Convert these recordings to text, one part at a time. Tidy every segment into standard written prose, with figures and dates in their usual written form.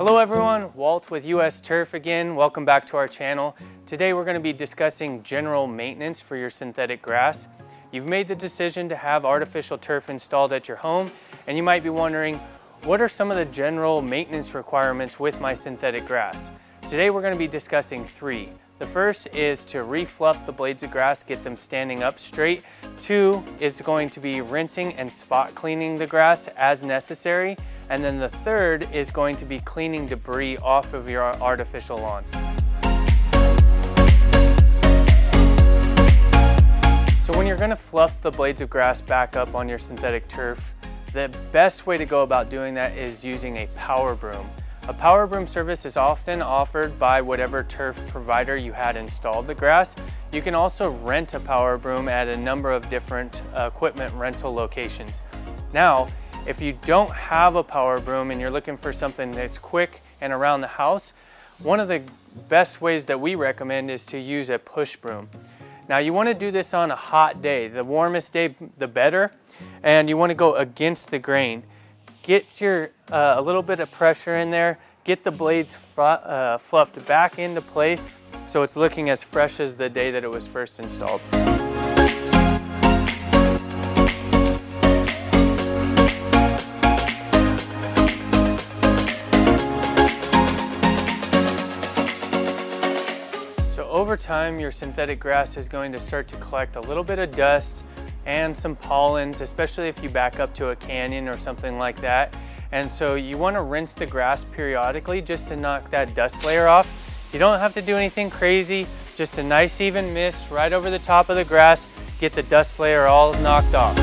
Hello everyone, Walt with US Turf again. Welcome back to our channel. Today we're going to be discussing general maintenance for your synthetic grass. You've made the decision to have artificial turf installed at your home, and you might be wondering, what are some of the general maintenance requirements with my synthetic grass? Today we're going to be discussing three. The first is to refluff the blades of grass, get them standing up straight. Two is going to be rinsing and spot cleaning the grass as necessary. And then the third is going to be cleaning debris off of your artificial lawn. So when you're going to fluff the blades of grass back up on your synthetic turf, the best way to go about doing that is using a power broom. A power broom service is often offered by whatever turf provider you had installed the grass. You can also rent a power broom at a number of different equipment rental locations. Now, if you don't have a power broom and you're looking for something that's quick and around the house, one of the best ways that we recommend is to use a push broom. Now you want to do this on a hot day. The warmest day, the better. And you want to go against the grain. Get a little bit of pressure in there. Get the blades fluffed back into place so it's looking as fresh as the day that it was first installed. Over time, your synthetic grass is going to start to collect a little bit of dust and some pollens, especially if you back up to a canyon or something like that. And so you want to rinse the grass periodically just to knock that dust layer off. You don't have to do anything crazy, just a nice even mist right over the top of the grass, get the dust layer all knocked off.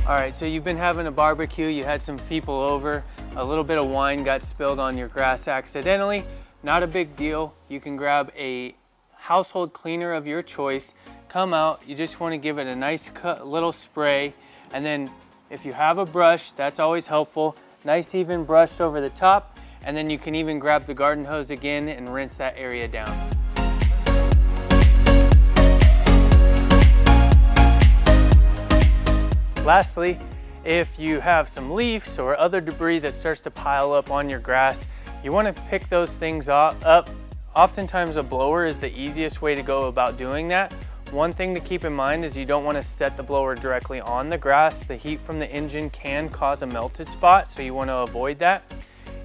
All right, so you've been having a barbecue, you had some people over, a little bit of wine got spilled on your grass accidentally. Not a big deal. You can grab a household cleaner of your choice, come out, you just want to give it a nice little spray, and then if you have a brush, that's always helpful. Nice even brush over the top, and then you can even grab the garden hose again and rinse that area down. Lastly, if you have some leaves or other debris that starts to pile up on your grass, you want to pick those things up. Oftentimes a blower is the easiest way to go about doing that. One thing to keep in mind is you don't want to set the blower directly on the grass. The heat from the engine can cause a melted spot, so you want to avoid that.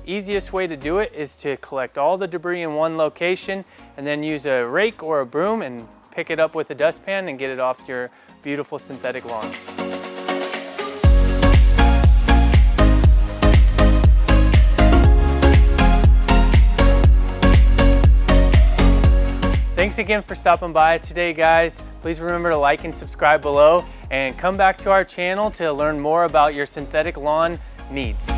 Easiest way to do it is to collect all the debris in one location and then use a rake or a broom and pick it up with a dustpan and get it off your beautiful synthetic lawn. Thanks again for stopping by today, guys. Please remember to like and subscribe below and come back to our channel to learn more about your synthetic lawn needs.